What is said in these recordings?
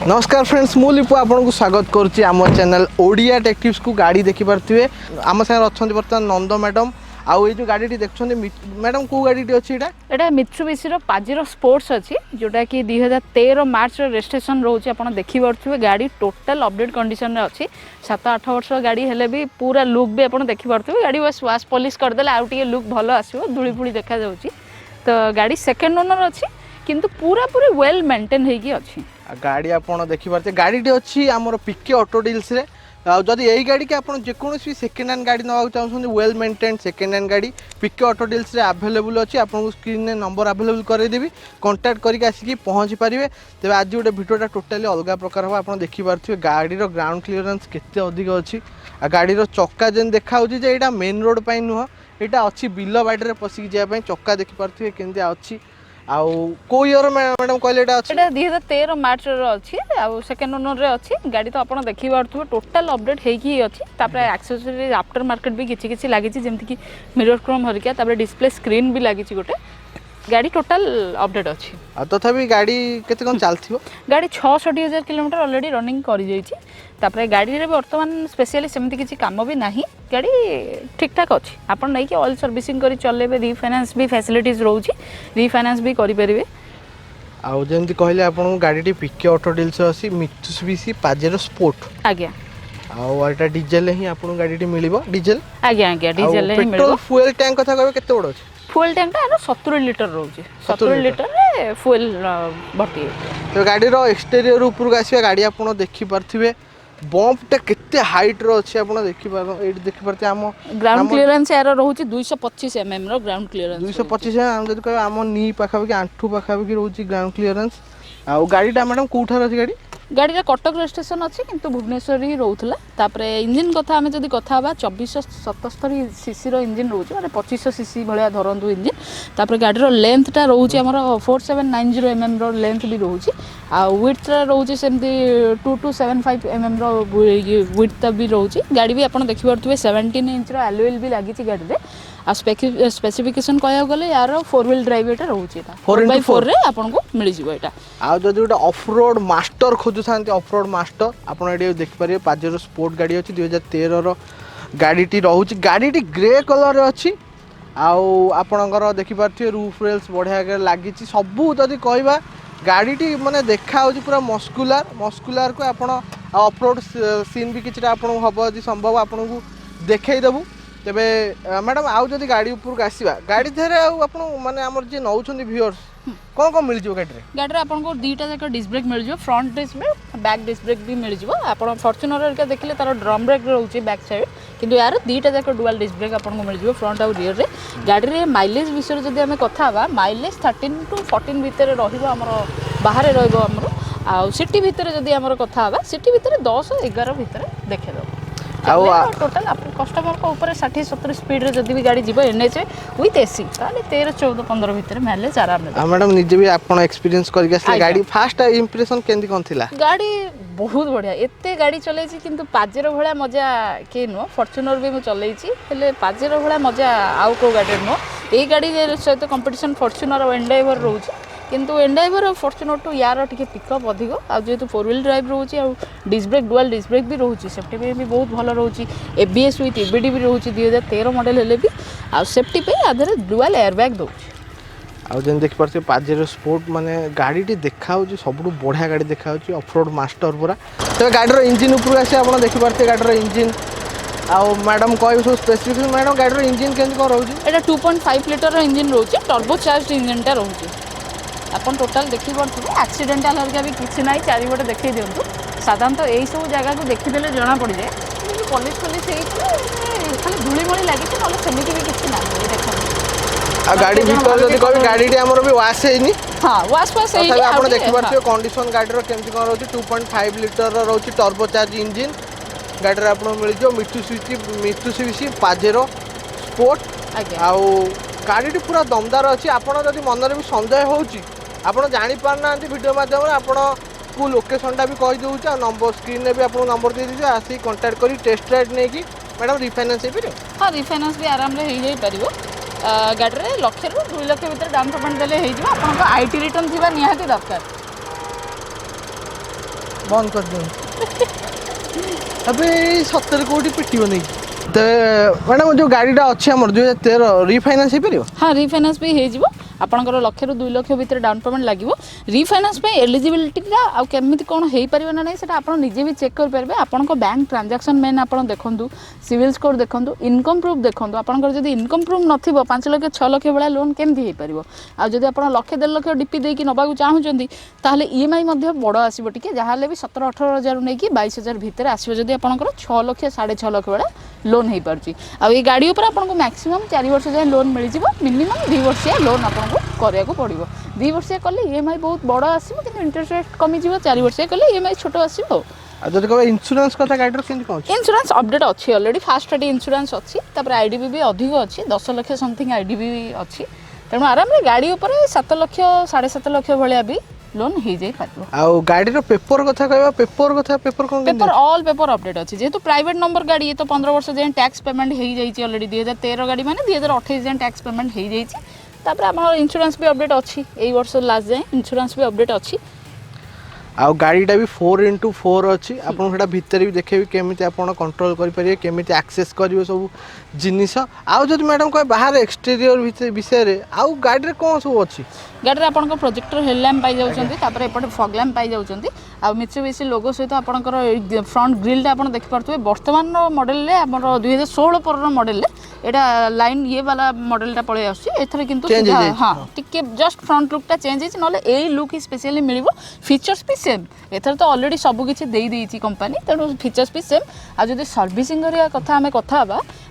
नमस्कार फ्रेंड्स मु लिपु आपन को स्वागत करुच्ची आम चैनल ओडिया टेक टिप्स को गाड़ी देखि पारथिबे आम संगे अच्छा बर्तमान नंद मैडम आउ ये जो गाड़ी देखते मैडम को गाड़ी अच्छी एटा मित्सुबिशी रो पाजेरो स्पोर्ट्स अच्छी जोटा कि 2013 मार्च रजिस्ट्रेशन रोचे आपन देखि पारथिबे गाड़ी टोटल अपडेट कंडीशन रे अच्छी 7-8 वर्ष गाड़ी हेले भी पूरा लुक भी आपन देखि पारथिबे गाड़ी बस वाश पॉलिश कर देले आउ टिके लुक भलो आसीबो धुली फुली देखा जाउची तो गाड़ी सेकंड ओनर अच्छी किंतु पूरा पूरी वेल मेंटेन हेगी अच्छी गाड़ी आपन देखि पारथे गाड़ी अच्छी आमर पीके ऑटो डील्स रे जदि यही गाड़ी के आपन जेकोसी भी सेकेंड हैंड गाड़ी नवा चाहते वेल मेंटेन सेकेंड हैंड गाड़ी पीके ऑटो डील्स रे अवेलेबल अच्छी आपको स्क्रीन में नंबर अवेलेबल करदेवी कांटेक्ट करके आसिक पहुँची पारे तेज आज गोटे भिडियोटा टोटाली अलग प्रकार हम आप देखिपे गाड़ी ग्राउंड क्लीयरेंस केते अधिक अच्छी गाड़ी चक्का जेन देखा यहाँ मेन रोड पर नुह यहाँ अच्छी बिल बाड़ी पशिक जावाई चक्का देखिपे केमती अच्छी आउ को ईयर मैडम कहले एटा अछि एटा 2013 मार्च रो अछि आ सेकंड ओनर रे अछि गाड़ी तो आपण देखि बारथु टोटल अपडेट हेकी अछि तापर एक्सेसरीज आफ्टर मार्केट भी किछि किछि लागि छि जेमति कि मिरर क्रोम हरिका तापर डिस्प्ले स्क्रीन भी लागि छि गोटे गाड़ी टोटल अपडेट अछि आ तथापि गाड़ी केते कोन चालथिबो गाड़ी 660,000 किलोमीटर ऑलरेडी रनिंग करि जाई छि तापर गाड़ी रे वर्तमान स्पेशली सेमति किछि काम भी नाही गाड़ी ठीक ठाक अछि आपण नै कि ऑयल सर्विसिंग करी चलेबे रीफाइनेंस भी फैसिलिटीज रहू छि रीफाइनेंस भी करि परिबे आउ जेमति कहले आपण गाड़ी पीके ऑटो डील्स अछि मित्सुबिशी पाजेरो स्पोर्ट आज्ञा आउ एटा डीजल ही आपण गाड़ी मिलिबो डीजल आज्ञा डीजल ही मिलिबो पेट्रोल फ्यूल टैंक कथा कहबे केते बड़ अछि फुल टैंक का 70 लीटर रोचे 70 लीटर रे फुल भर्ती तो गाड़ी रो एक्सटीरियर ऊपर आसीबा गाड़ी आपण देखि परथिबे बम्पटा केते हाइट रो अछि आपण देखि पारो एठी देखि परते हम ग्राउंड क्लीयरेंस यार रहउची 225 एमएम रो ग्राउंड क्लीयरेंस 225 हम जदी कहबे हम नी पाखा कि आंठू पाखा कि रहउची ग्राउंड क्लीयरेंस आ गाड़ीटा मैडम कोठार अछि गाड़ी गाड़ी रे कटक रजिस्ट्रेशन अछि किंतु भुवनेश्वर ही रहउथला तापरे इंजन कथा हमें जदी कथा बा 2477 सीसी रो इंजन रहउची माने 2500 सीसी भलिया धरंतु इंजन तापरे गाड़ी रो लेंथ टा रहउची हमर 4790 एमएम रो लेंथ भी रहउची आ विड्थ रहउची सेमती 2275 एमएम रो विड्थ भी रहउची गाड़ी भी आपण देखि परथुबे 17 इंच रो एलॉय भी लागि छि गाड़ी रे आ स्पेसिफिकेशन कहया गले यार 4 व्हील ड्राइव एटा रहउची एटा 4x4 रे आपण को मिलि जिवो एटा आ जदी गोटे ऑफ रोड मास्टर खोजु थांती ऑफ रोड मास्टर आपण एडी देखि पारे पाजेरो स्पोर्ट गाड़ी अछि 2013 रो गाड़ीटी रहउची गाड़ीटी ग्रे कलर रे अछि आउ आपणकर देखि पारथि रूफ रेल्स बढ़िया के लागि छि सबु जदी कहबा गाड़ीटी माने देखा होची पूरा मस्कुलर को आपण ऑफ रोड सीन भी किछटा आपण हबो जदी संभव आपण को देखै देबु तेबे मैडम आउ जदी गाड़ी ऊपर को आसीबा गाड़ी धरे आपण माने हमर जे नौछंदी व्यूअर्स कौन मिल जो गाड़ी आपन को दीटा जक डिस्क ब्रेक मिल जो front disc brake back disc brake भी मिल जो आपन फॉर्च्यूनर का देखले तार ड्रम ब्रेक रहउची बैक साइड किंतु यार दीटा जक डुअल डिस्क ब्रेक आपन को मिल जो फ्रंट और रियर रे गाड़ी रे माइलेज विषय जदी हमें कथा बा माइलेज 13 to 14 भीतर रहिबो हमर बाहर रहिबो हमर आ सिटी भीतर जदी हमर कथा बा सिटी भीतर 10 11 भीतर देखे दो टोटल कस्टमर को ऊपर 60-70 स्पीड रे जदी भी गाड़ी जीवो एनएच विथ एसी ताले 13-14-15 भीतर माइलेज आराम ले मैडम निजे भी आपण एक्सपीरियंस करके असले गाड़ी फास्ट इंप्रेशन केंदी कोन थिला गाड़ी बहुत बढ़िया एते गाड़ी चलै छी किंतु पाजेरो भला मजा के नो फॉर्च्यूनर भी म चलै छी हेले पाजेरो भला मजा आउ को गाड़ी नो ए गाड़ी सहित कंपटीशन फॉर्च्यूनर और एंडेवर रहू छी किंतु एंडेवर और फॉर्च्यूनर टू यार टिके पिकअप अधिक आ जेतु 4 व्हील ड्राइव रहउची आ disc brake dual disc brake भी रहउची सेफ्टी पे भी बहुत भलो रहउची एबीएस विथ ईबीडी भी रहउची 2013 मॉडल हेले भी आ सेफ्टी पे आधरे डुअल एयर बैग दोची आ जेन देख परते पाजेरो स्पोर्ट माने गाड़ीटी देखा होची सबडू बढ़िया गाड़ी देखा होची ऑफ रोड मास्टर पूरा तो गाड़ी रो इंजन ऊपर आसे आपण देखि परते गाड़ी रो इंजन आ मैडम कहबो सब स्पेसिफिकेशन मैडम गाड़ी रो इंजन केन को रहउची एटा 2.5 लीटर रो इंजन रहउची टर्बो चार्ज इंजन टा रहउची अपन टोटल देखि परथुबे एक्सीडेंटल हरका भी किछि नाही चारि बटे देखि दियंतु साधारण तो एई सब जगह को देखि देले जणा पड़ जाए कि पुलिस एई खाली धुली मळी लागि छै नले सेमिति भी किछि नाही देखो आ गाड़ी भीतर जदी कहबे गाड़ीटी हमर भी वाश हेनी हां वाश पास हेई आपण देखि परथुबे कंडीशन गाड़ी रो केमति कोन रहउची 2.5 लीटर रो रहउची टर्बो चार्ज इंजन गाड़ी रे आपण मिल जो मित्सुबिशी पाजेरो स्पोर्ट आउ गाड़ी पूरा दमदार अच्छी आपड़ जब मनरे भी सन्देह होची आपड़ जानी पारना वीडियो माध्यम आपड़ को लोकेशनटा भी कही दूँ नंबर स्क्रीन में भी आपको नंबर दे दीजिए आसी कांटेक्ट करी टेस्ट राइड नहीं कि मैडम रिफाइनेंस हो हाँ रिफाइनेंस भी आराम से हो जाई गाड़ी में 1 लाख रू 2 लाख भीतर डाउन पेमेंट देले हो आपको आईटी रिटर्न थी निहाती दरकार बंद कर दियंतु अबे सत्तर कोटी पिटियो नहीं तो मैडम जो गाड़ीटा अच्छी आम 2013 रिफाइनान्स हो हाँ रिफाइनान्स भी हो आपंकर 1 लाख रू 2 लाख भितर डाउन पेमेंट लगे रिफाइनान्स एलिजिबिलिटीटा आउ केमिति कौन हो पारे ना नहीं से आप निजे भी चेक करेंगे आपण बैंक ट्रांजैक्शन मेन आप देखूँ सिविल स्कोर देखूँ इनकम प्रूफ देखूँ आपंकर जब इनकम प्रूफ न 5 लाख 6 लाख भाया लोन केमती हो पार आदि आप 1 लाख 1.5 लाख डीपी देकी नबाक चाहूँगी ताहले ईएमआई बड़ आसो टी जहाँ भी 17-18 हज़ार नहीं कि 22,000 भितर आसो जब आपंकर 6 लाख 6.5 लाख भाया लोन हो पार्टी आउ ये गाड़ी उपर आपको मैक्सिमम 4 वर्ष जाए लोन मिल जाए मिनिमम 2 वर्षिया लोन आपको कराया पड़ो 2 वर्षिया कले ईएमआई बहुत बड़ आसो कि इंटरेस्ट रेट कमिज 4 वर्षिया कले ईएमआई छोट आसो इंश्योरेंस कथा गाड़ी इंश्योरेंस अपडेट अच्छी ऑलरेडी फास्ट पार्टी इंश्योरेंस अच्छी आईडीबी भी अधिक अच्छी 10 लाख समथिंग आईडीबी अच्छी तेणु आराम गाड़ी उपर 7 लाख 7.5 लाख भाया भी लोन हो जाए पार आउ गाड़ी पेपर कथा कहबा पेपर कौन पेपर ऑल पेपर अपडेट अच्छी जेहेतु प्राइवेट नंबर गाड़ी ये तो 15 वर्ष जाए टैक्स पेमेंट हो जाए ऑलरेडी 2013 गाड़ी मैंने 2028 जाए टैक्स पेमेंट हो जाए आम इंश्योरेंस भी अपडेट अच्छी यही वर्ष लास्ट जाए इंश्योरेंस भी अपडेट अच्छी आउ गाड़ीटा भी 4x4 अच्छी आपड़ा भितर भी देखे केमी आप कंट्रोल करेंगे केमी एक्सेस करेंगे सब जिनिस आउ जब मैडम कहे बाहर एक्सटेरियर विषय आउ गाड़ी में कौन सब अच्छी गाड़ी में आपंकर प्रोजेक्टर हेडलैम्प पाई जाऊँगी एपटे फग लैम्प पाई जाऊँगी आ मित्सुबिशी लोगो सहित आपंकर फ्रंट ग्रिलटा आप देखिपे वर्तमान मॉडल आम 2016 पर मॉडल यहाँ लाइन ये वाला मॉडलटा पलि आसर कि हाँ टी जस्ट फ्रंट लुकटा चेंज हो ना यही लुक ही स्पेशली मिल फीचर्स भी सेम एथर तो ऑलरेडी सबकि देती कंपनी तेणु फीचर्स भी सेम आ जब सर्विसिंग कथा आम कथा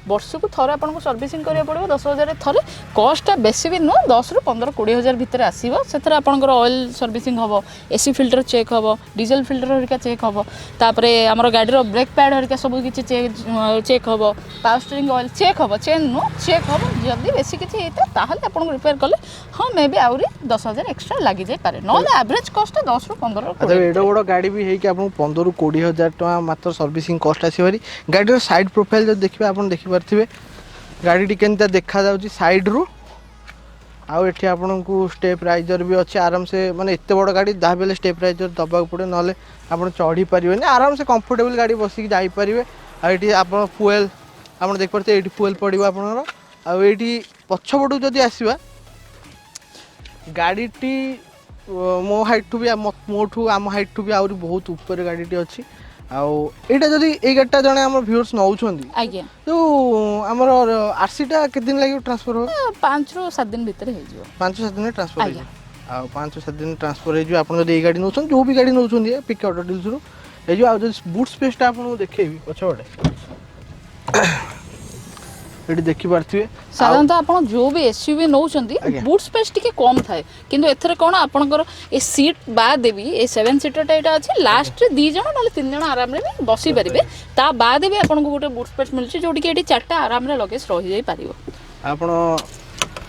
वर्ष को थोड़े आपको सर्विसिंग करा पड़ो 10,000 थे कस्टा बेसी भी नुह 10 ରୁ 15-20 हज़ार भितर आसो से आपंकर ऑयल सर्विसिंग हम एसी फिल्टर चेक हम डीजेल फिल्टर हरिका चेक हम तापर आम गाड़ी ब्रेक पैड हरिका सब किसी चेक हम पावर स्टीयरिंग ऑयल चेक हम चेन नुह चेक हम जदि बेसी किसी होता है आपको रिपेयर कले हाँ मे भी आहरी 10,000 एक्सट्रा लग जाए ना एवरेज कस्ट 10 ରୁ 15 एडो बड़ गाड़ी भी है 15 ରୁ 20 हज़ार टका मात्र सर्विसिंग कस्ट आसो गाड़ी साइड प्रोफाइल जो देखिए आप देखिपे गाड़ी केमती देखा जाऊँगी साइड रू आउ एठी आपन को स्टेप राइजर भी अच्छे आराम से माने एते बड़ गाड़ी जहाँ भी स्टेप राइजर दबाक पड़े ना आप चढ़ी पारे आराम से कंफर्टेबल गाड़ी बसिक जापरेंगे आठी आप फुएल आप देखिए ये फुएल पड़ो आपंकर आठी पछपटू जदि आसवा गाड़ीटी मो हाइट ठू भी मोठू आम हाइट ठू भी आहरी बहुत ऊपर गाड़ीटी अच्छी आईटा जदि ये गाड़ीटा जड़े आम व्यूअर्स नौकरी जो आमर आरसीटा के दिन लगे ट्रांसफर हो 5 ରୁ 7 दिन भितर 5-7 दिन ट्रांसफर हो 5-7 दिन ट्रांसफर हो आप ये गाड़ी नौ जो भी गाड़ी नौ पिक ऑटो डील्स रू ये बूट स्पेसटा आपको देखेबी पछपटे ये देखिपे साधारणतः आप जो भी एसयूवी नौ बूट स्पेस टी कम थाए किंतु एथरे कौन आपंकर ए सीट बाद भी ए 7 सीटरटा यहाँ अच्छे लास्ट 2 जन ना 3 जन आराम भी बसी पारे ता बाद भी आपको गोटे बूट स्पेस मिलूँ जोटि ये 4टा आराम लगेज रही जापर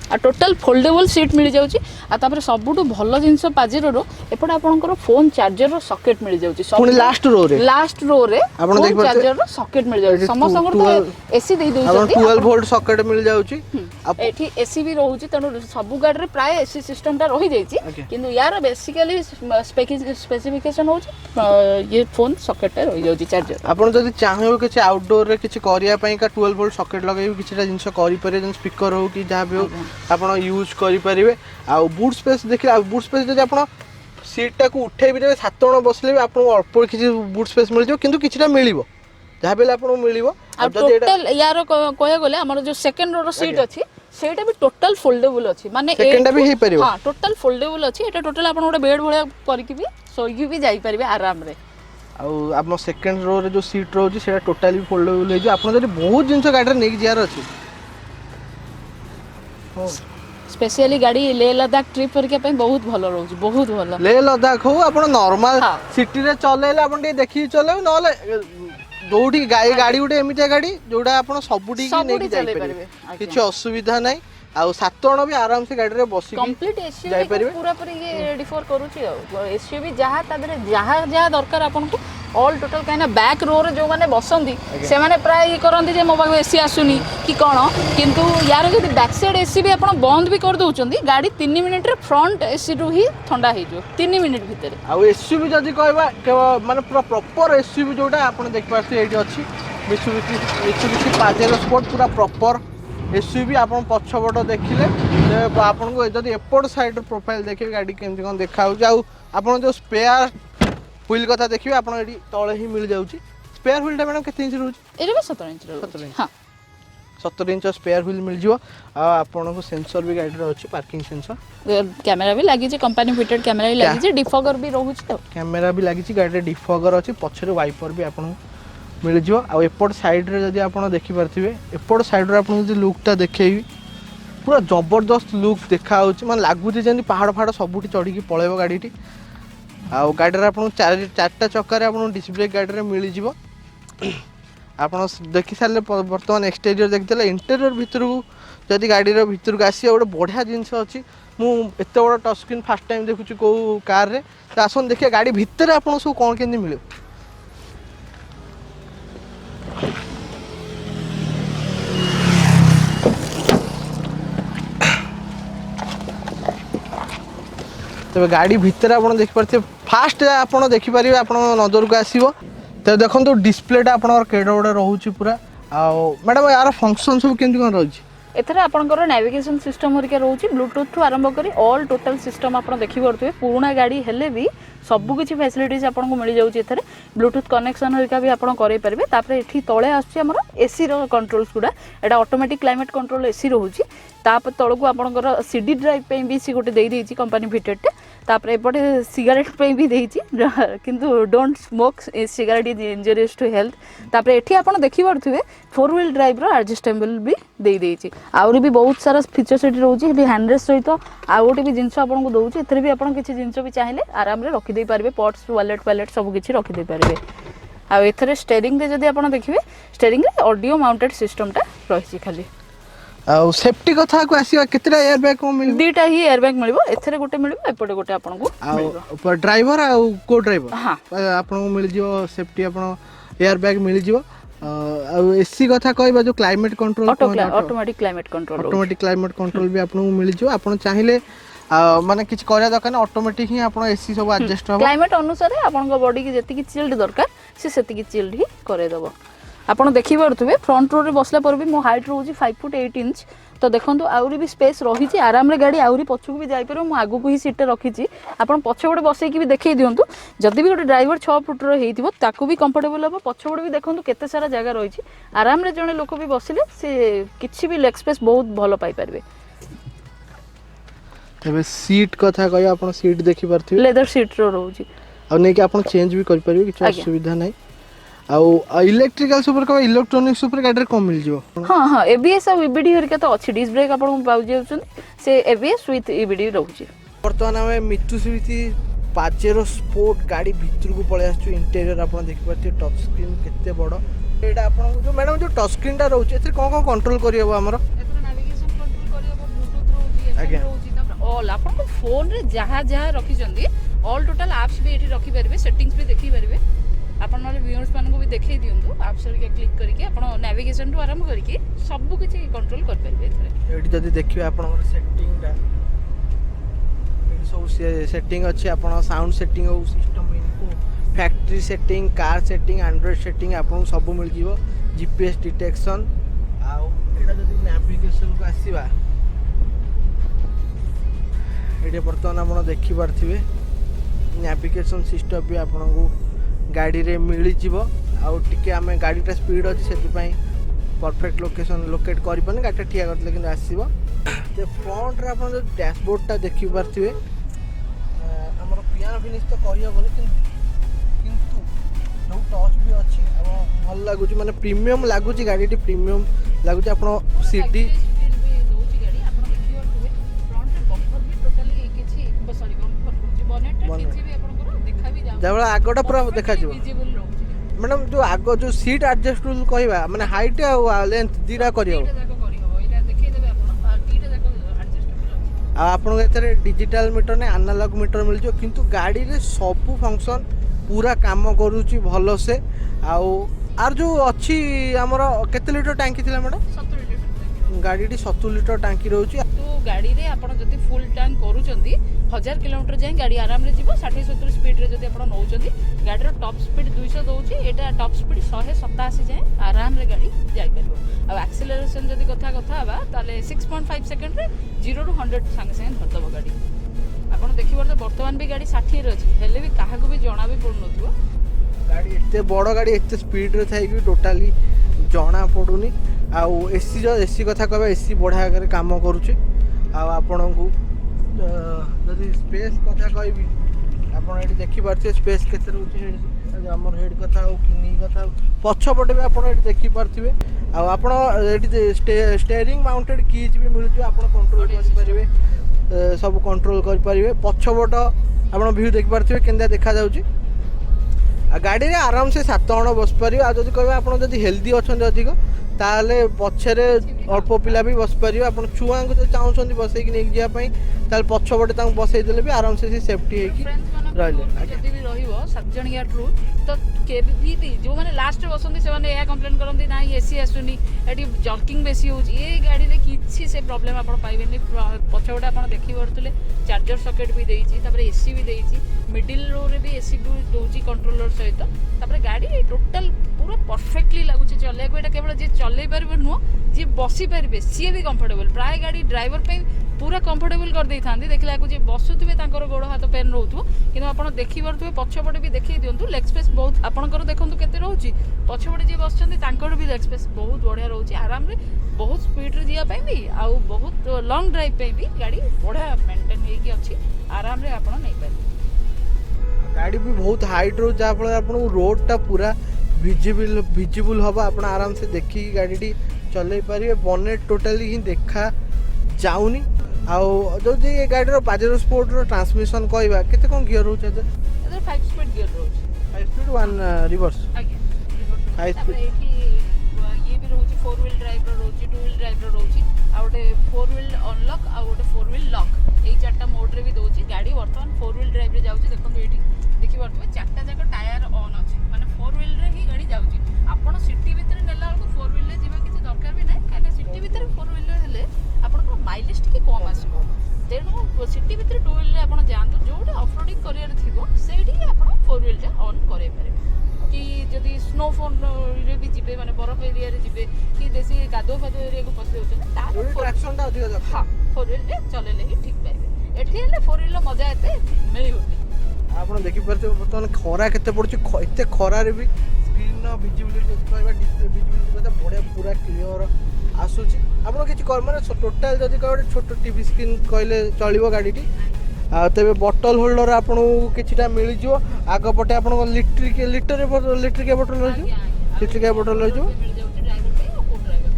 आ टोटल फोल्डेबल सीट मिल जाऊँगी आपर सबुठ भल जिनस पाजेरो एपटे आपंकर फोन चार्जर सॉकेट मिल जाऊँगी लास्ट रो रे फोन चार्जर सॉकेट मिल जाऊँगी समस्त एसी दे दउछंती 12 वोल्ट सॉकेट मिल जाऊँगी एठी एसी भी रहउची तेणु सब गाड़ी रे प्राय एसी सिस्टमटा रही जाइछि किंतु यार बेसिकली स्पेसिफिकेशन होची ये फोन सॉकेटटा रही जाउची चार्जर आपण जदि चाहबो कि आउटडोर रे किछि करिया पई का 12 वोल्ट सॉकेट लगाइ किछिटा जिंस करि पारे जन स्पीकर हो कि जहाँ भी हो आपण यूज करि पारिबे आ बूट स्पेस देखिले बूट स्पेस जदि आपण सीटा को उठे भी 7 जण बसले भी आपको अल्प किछि बूट स्पेस मिल जाउ किंतु किछिटा मिलिबो जहाँ भी आपको मिलिबो आ टोटल यार कहया गले हमर जो सेकंड रो सीट अछि सेटा भी टोटल फोल्डेबल अछि माने सेकंड भी हे परिबो हां टोटल फोल्डेबल अछि एटा टोटल आपण गोटे बेड भलिया करके भी सोई भी जाई परिबे आराम रे आप सेकंड रो रे जो सीट रोजी सेटा टोटली फोल्डेबल हो आपन जदि बहुत जिंस गाड़ी नै जियार अछि स्पेशली गाड़ी ले लद्दाख ट्रिप करके पे बहुत भलो रहउची बहुत भलो ले लद्दाख हो आपण नॉर्मल सिटी रे चलेले आपण टे देखि चले नले जोठी गाड़ी उठे एमितिया गाड़ी जोड़ा आपण सबुठी की नै जाई परिबे किछि असुविधा नै आ 7 जण भी आराम से गाड़ी रे बसी कंप्लीट एसयूवी पूरा पूरी ये रेडी फॉर करूची एसयूवी जहाँ तादरे जहाँ जहाँ दरकार आपन को ऑल टोटल कहीं बैक रो रे जो मैंने बसंती से माने प्राय ये करंती जे मो पाखे एसी आसुनी कि कौन किंतु यार जो बैक साइड एसी भी आप बंद भी कर दउचंदी गाड़ी 3 मिनिट रे फ्रंट एसी रु ही ठंडा हो जो 3 मिनिट भितर आ एसयूवी जदि कहबा माने पूरा प्रॉपर एसयूवी जोटा आपण देख पाछे एठी अछि मित्सुबिशी पाजेरो स्पोर्ट पूरा प्रॉपर एसयूवी आपण पछपट देखिले आपन को जदि एपोर्ट साइड प्रोफाइल देखिए गाड़ी केमती कोन देखा हो जाउ आपण जो स्पेयर व्हील कथा देखिए आपण एठी तळे ही मिल जाउची स्पेयर व्हील टा मैडम केते इंच रहउची एटा 17 इंच रहउची हां 17 इंच स्पेयर व्हील मिल जिवो आ आपण को सेंसर भी गाड़ी रे अछि पार्किंग सेंसर कैमरा भी लागि जे कंपनी फिटेड कैमरा भी लागि जे डिफॉगर भी रहउची तो कैमरा भी लागि छि गाड़ी रे डिफॉगर अछि पछरे वाइपर भी आपण मिल जिवो आ एपोर्ट साइड रे जदि आपण देखि परथिबे एपोर्ट साइड रे आपण जदि लुक ता देखैबी पूरा जबरदस्त लुक देखा होची मन लागुची जेंति पहाड़ फाड़ सबुठी चढ़ी की पळेबो गाड़ीटी आ गाड़ी रे आपण चारटा चक्का रे आपण डिस्क ब्रेक गाड़ी रे मिल जिवो आपण देखि सारले वर्तमान एक्सटीरियर देखितले इंटीरियर भितर जदि गाड़ी रे भितर को आसी गोटे बढ़िया जिनस अछि मु एते बड़ टच स्क्रीन फर्स्ट टाइम देखुची को कार रे त आसन देखिए गाड़ी भितर आपण सब कोन केंदी मिले तबे गाड़ी भितर आप देखिए फास्ट आप देखिपारे आप नजर को आसो तो देखो डिस्प्लेटा आप केड़े बड़े रोचे पूरा आ मैडम यार फंक्शन सब केमती कौन रही एथरे आपनकर नेविगेशन सिस्टम हरिका रोची ब्लूटूथ ठू आरंभ करी ऑल टोटल सिस्टम आप देखि परथुवे पुराना गाड़ी हेले भी सब किछि फैसिलिटीज आपन को मिल जाउची एथरे ब्लूटूथ कनेक्शन हरिका भी आपन करे परबे तापरे एठी तळे आछी हमर एसी रो कंट्रोल्स गुडा एटा ऑटोमेटिक क्लाइमेट कंट्रोल एसी रहउची ताप तळको आपनकर सीडी ड्राइव पे भी सी गोटे देई देछि कंपनी फिटेड तापरे एपटे सिगरेट पे भी देछि किंतु don't smoke cigarette is injurious to health तापरे एठी आपन देखि परथुवे 4 व्हील ड्राइव रो एडजस्टेबल भी देई देछि आउरी भी बहुत सारा फीचर्स एठी रहउची एठी हैंडरेस्ट सहित आ गोटे भी जिंस आपन को दउची एथरे भी आपन किछि जिंस भी चाहिले आराम रे रखि दे पारबे पर्स वॉलेट सब किछि रखि दे पारबे आ एथरे स्टीयरिंग रे जदी आपन देखिबे स्टीयरिंग रे ऑडियो माउंटेड सिस्टम टा रहिछि खाली आ सेफ्टी कथा को आसीबा केतरा एयर बैग को मिल दीटा ही एयर बैग मिलबो एथरे गोटे मिलबो एपटे गोटे आपन को आ ड्राइवर आ को ड्राइवर हां आपन को मिल जिवो सेफ्टी आपन एयर बैग मिल जिवो आ एसी कथा कहबा जो climate control automatic climate control भी आपन को मिल जिवो आपन चाहिले माने किछ करया दरकार ऑटोमेटिक ही आपन एसी सब एडजस्ट हो क्लाइमेट अनुसार आपन को बॉडी की जति की चिल्ड दरकार से सेति की चिल्ड ही करे दबो आपन देखि परथुबे फ्रंट रो रे बसला पर भी मो हाइट रहउची 5 फुट 8 इंच तो देखंतु आउरी भी स्पेस रही छी आराम रे गाड़ी आउरी पछकु भी जाई परबो मो आगु को ही सीट रखी छी आपन पछबडे बसै की भी देखै दियंतु जदी भी गोटे ड्राइवर 6 फुट रो हेइथिबो ताकू भी कंफर्टेबल हो पछबडे भी देखंतु केते सारा जगह रही छी आराम रे जने लोक भी बसिले से किछि भी लेग स्पेस बहुत भलो पाई परबे तबे सीट कथा कहय आपन सीट देखि परथि लेदर सीट रो रहउची आ नै कि आपन चेंज भी कर परबे किछ असुविधा नै आ इलेक्ट्रिकल सुपर का इलेक्ट्रॉनिक सुपर गाड़ी कम मिल जिवो हां हां एबीएस और ईबीडी हरके तो अछि डिस्क ब्रेक आपन को पाउ जेउछन से एबीएस विथ ईबीडी रहउची वर्तमान हम मित्सुबिशी पाजेरो स्पोर्ट गाड़ी भीतर को पळे आछु इंटीरियर आपन देखि परथि टच स्क्रीन केते बडो एटा आपन जो मैडम जो टच स्क्रीन टा रहउची एथि कोन कंट्रोल करियबो हमर एथि नेविगेशन कंट्रोल करियबो ब्लूटूथ रहउची एथि रहउची तापर ऑल आपन को फोन रे जहा रखी जंदी ऑल टोटल एप्स भी एठी रखी परबे सेटिंग्स भी देखि परबे आपण वाले व्यूअर्स मान को भी देखै दियंतु एप्स रे क्लिक करके आपण नेविगेशन टू आरंभ करके सब किछि कंट्रोल कर परबे एथरे एठी जदी देखिबे आपण सेटिंग टा एठी सब सेटिंग अछि आपण साउंड सेटिंग हो सिस्टम इनको factory setting car setting Android setting आपण सब मिल जिवो जीपीएस डिटेक्शन आ एटा जदी नेविगेशन को आसीबा एठी वर्तमान आपण देखि परथिबे नेविगेशन सिस्टम भी आपण को गाड़ी रे मिली जीवो आउ टिके आमे गाड़ीटा स्पीड अछि सेति पई परफेक्ट लोकेशन लोकेट करि पने गाड़ी ठिया करले किन आसीबो ते फ्रंट रे अपन जो डैशबोर्ड टा देखि परथिबे हमर पियानो फिनिश तो कहि हबो किंतु जो टच भी अछि अब भल लागु छी माने प्रीमियम लागु छी गाड़ीटी प्रीमियम लागु छी अपन सीडी जबला आगोटा पूरा देखा जिवो मैडम जो आगो जो सीट एडजस्टेबल कहबा माने हाइट आ लेंथ दीरा करियो एटा देखै देबे आपण आ दीटा जाको एडजस्टेबल आ आपण एतरे डिजिटल मीटर ने एनालॉग मीटर मिल जो किंतु गाड़ी रे सब फंक्शन पूरा काम करुच्ची भल से आर जो अच्छी आमर केते लिटर टांकी थिला मैडम 70 लीटर गाड़ी 70 लिटर टांकी रोची तो गाड़ी रे आपण जति फुल टैंक करूचंती 1000 किलोमीटर जाए गाड़ी आराम रे जीवो 60-70 स्पीड रे जति आपण नउचंती गाड़ी रो टॉप स्पीड 200 दउची एटा टॉप स्पीड 187 जाए आराम रे गाड़ी जाई परबो आ एक्सेलरेशन जति कथा हबा ताले 6.5 सेकंड रे 0 टू 100 संगे संगे धरदबो गाड़ी आपण देखि परते वर्तमान भी गाड़ी 60 रे अछि हेले भी काहाको भी जणा भी पडनथुवा गाड़ी एते बड़ गाड़ी एते स्पीड रे थाई कि टोटाली जणा पडुनी आउ एसी कथा कहबा एसी बढ़िया आगे काम करुचे आपण को जदि स्पेस कथा कहबी आपण एठी देखि पारथे स्पेस केते रहउचे हमर हेड कथा हो कि नी कथा पछ पटे भी आपण एठी देखि पारथिबे आपण एठी स्टीयरिंग माउंटेड कीज भी मिलुचे आपण कंट्रोल कर परिबे सब कंट्रोल कर परिबे पछ पट आपण व्यू देख पारथिबे केंदा देखा जाउची गाड़ी रे आराम से 7 जण बस पारे आ जदि कहबे आपण जदि हेल्दी अछन अधिक ताले पछरे अल्प पिला भी बस पारे आपण छुआ को जो चाहउछन बसै कि नै जिया पई ताले पछ बटे तांग बसै देले भी आराम से सेफ्टी है कि रहले जदि भी रहिबो 7 जणिया ट्रू तो केबी भी जो माने लास्ट बसंती से माने या कंप्लेन करंती ना एसी आसुनी एटी जर्किंग बेसी होची ए गाड़ी रे किछि से प्रॉब्लम आपण पाइबेनी पछ बटे आपण देखि परतले चार्जर सॉकेट भी देइची तापर एसी भी देइची मिडिल रो रे भी एसी भी दोची कंट्रोलर सहित तापर गाड़ी टोटल पूरा परफेक्टली लागुची चले को एटा केवल जे चले परबे नो जे बसी परबे सी भी कंफर्टेबल प्राय गाड़ी ड्राइवर पे पूरा कंफर्टेबल कर देई थांदी देखला को जे बसुतबे तांकर गोड़ हाथ पेन रहउथु किंतु आपण देखि परतबे पछपटे भी देखि दियंतु लेग स्पेस बहुत आपणकर देखंतु केते रहउची पछपटे जे बसचंदी तांकर भी लेग स्पेस बहुत बढ़िया रहउची आराम रे बहुत स्पीड रे जिया पई भी आ बहुत लॉन्ग ड्राइव पे भी गाड़ी बढ़िया मेंटेन हेकी अछि आराम रे आपण नै पाइ गाड़ी भी बहुत हाइट रो जा फल आपण रोड टा पूरा विजिबल हबा आपण आराम से देखि गाड़ी टी चलै परिबे बनेट टोटली ही देखा जाउनी आउ जो ये गाड़ी रो पाजेरो स्पोर्ट रो ट्रांसमिशन कहबा केते कोन गियर हो छै एदर 5 स्पीड गियर रोच 5 स्पीड 1 रिवर्स आगे 5 स्पीड ये भी रोची 4 व्हील ड्राइव रो रोची 2 व्हील ड्राइव रो रोची आ गोटे 4 व्हील अनलॉक आ गोटे 4 व्हील लॉक एई चारटा मोड रे भी दोची गाड़ी वर्तमान 4 व्हील ड्राइव रे जाउची देखंतु एठी देखि परतबे चारटा जाक टायर ऑन अछि माने 4 व्हील रे ही गाड़ी जाउची आपण सिटी भीतर नेला को 4 व्हील रे जिबा किछि दरकार भी नै काने सिटी भीतर 4 व्हील रे हेले आपण को माइलेज टिके कम आसीबो तेणु सिटी भीतर 2 व्हील रे आपण जानतो जोडे ऑफ रोडिंग करियर थिबो सेठी आपण 4 व्हील रे ऑन करे पारे कि जदि स्नो फोन रे भी जिबे माने बरफ एरिया रे जिबे कि देसी कादो फादो एरिया को पसे होछन तार ट्रैक्शन टा अधिक दरकार हां 4 व्हील रे चलेले ही ठीक पाइबे एठी हेले 4 व्हील रो मजा एते मिलिबोनी आपण देखि परते बर्तमान खरा केते पड़छ एते खरा रे भी स्क्रीन नो विजिबिलिटी कहबा डिस्प्ले विजिबिलिटी बता बढ़िया पूरा क्लियर आसुची आपण किछि कर माने टोटल जदि कहबे छोटो टीवी स्क्रीन कहले चलिबो गाड़ी टी आ तबे बॉटल होल्डर आपण किछिटा मिलि जो आग पटे आपण लीटर बोतल रह जो लीटर बोतल रह जो मिल जाउची ड्राइवर पे और को ड्राइवर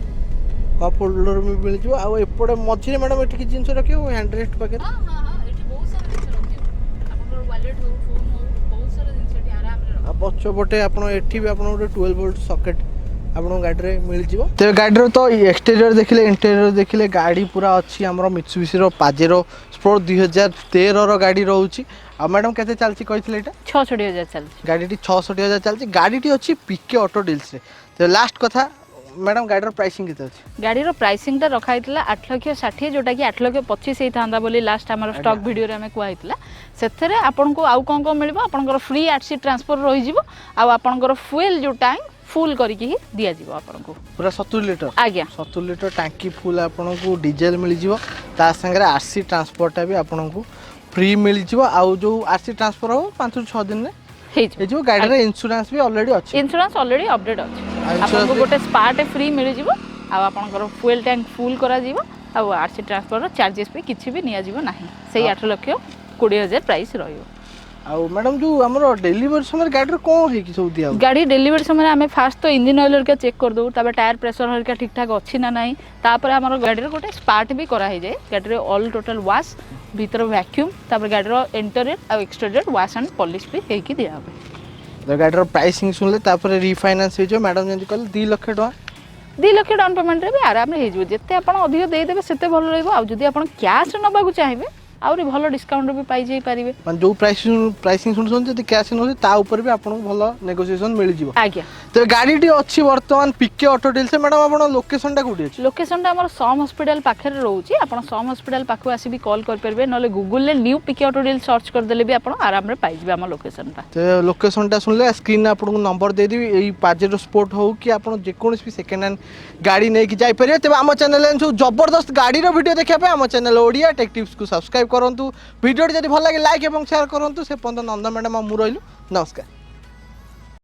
कप होल्डर भी मिल जो आ एपटे मझिरे मैडम एठी कि जिंस रखियो हैंड रेस्ट पाके हां हां हां एठी बहुत सारा जिंस रखियो आपन वॉलेट हो फोन हो बहुत सारा जिंस एठी आराम रे रख आ पछ पटे आपण एठी भी आपण 12 वोल्ट सॉकेट आपन गाड़ी रे मिल जिवो ते गाड़ी रो तो एक्सटीरियर देखिले इंटीरियर देखिले गाड़ी पूरा अच्छी हमरो मित्सुबिशी रो पाजेरो स्पोर्ट 2013 रो गाड़ी रहउची आ मैडम केते चलची कहितले एटा 66000 चलची गाड़ी टी 66000 चलची गाड़ी टी अछि पीके ऑटो डील्स रे तो लास्ट कथा मैडम गाड़ी रो प्राइसिंग केते अछि गाड़ी रो प्राइसिंग ता रखा हितला 8,60,000 जोटा कि 8,25,000 हे थांदा बोली लास्ट हमर स्टॉक वीडियो रे हमें कुआ हितला सेथरे आपन को आउ कोन को मिलबो आपन को फ्री आरसी ट्रांसफर रहि जिवो आ आपन को फ्यूल जो टैंक फुल करके ही दिया जीवो आपन को पूरा 70 लीटर आज्ञा 70 लीटर टांकी फुल आपन को डीजल मिल जिवो ता संगे आरसी ट्रांसपोर्ट भी आपन को फ्री मिल जिवो आ जो आरसी ट्रांसफर हो 5-6 दिन रे हे जो गाड़ी रे इंश्योरेंस भी ऑलरेडी अछि इंश्योरेंस ऑलरेडी अपडेट अछि आपन को गोटे स्पार्ट फ्री मिल जिवो आ आपन को फ्यूल टैंक फुल करा जिवो आ आरसी ट्रांसफर चार्जेस पे किछि भी निया जिवो नाही सेही 8,20,000 प्राइस रहियो आ मैडम जो हमरो डिलीवरी समय गाड़ी रे कोन हे कि सब दिया गाड़ी डिलीवरी समय हमें फास्ट तो इंजन ऑयल का चेक कर दो तबे टायर प्रेशर हरका ठीक ठाक अछि ना नाही तापर हमरो गाड़ी रे गोटे स्पार्ट भी करा हे जाय गाड़ी रे ऑल टोटल वॉश भीतर वैक्यूम तापर गाड़ी रो इंटीरियर आ एक्सटीरियर वॉश एंड पॉलिश भी हे कि दिया होबे तो गाड़ी रो प्राइसिंग सुनले तापर रिफाइनेंस हे जो मैडम जंदी कहले 2 लाख टका 2 लाख डाउन पेमेंट रे भी आराम रे हे जो जते आपण अधिक दे देबे सेते भलो रहबो आ जदी आपण कैश नबा को चाहिबे आउरी भलो डिस्काउंट भी पाई जाई पारिबे मान जो प्राइसिंग सुन जदी कैश न ता ऊपर भी आपन भलो नेगोशिएशन मिल जिवो आज्ञा तो गाड़ी टी अछि वर्तमान पीके ऑटो डील से मैडम आपन लोकेशन टा कोठी अछि लोकेशन टा हमर सम हॉस्पिटल पाखे रहउची आपन सम हॉस्पिटल पाखु आसी भी कॉल कर परबे नले गूगल ले न्यू पीके ऑटो डील सर्च कर देले भी आपन आराम रे पाई जिबे हमर लोकेशन टा तो लोकेशन टा सुनले स्क्रीन आपन नंबर दे देबी एई पाजेरो स्पोर्ट हो कि आपन जे कोनोस भी सेकंड हैंड गाड़ी नै कि जाई परिबे तबे हम चैनल जो जबरदस्त गाड़ी रो वीडियो देखा पे हम चैनल ओडिया टेक टिप्स को सब्सक्राइब करंतु वीडियो जदी भल लागे लाइक एवं शेयर करंतु से पंद नंद मैडम हम रहिलु नमस्कार।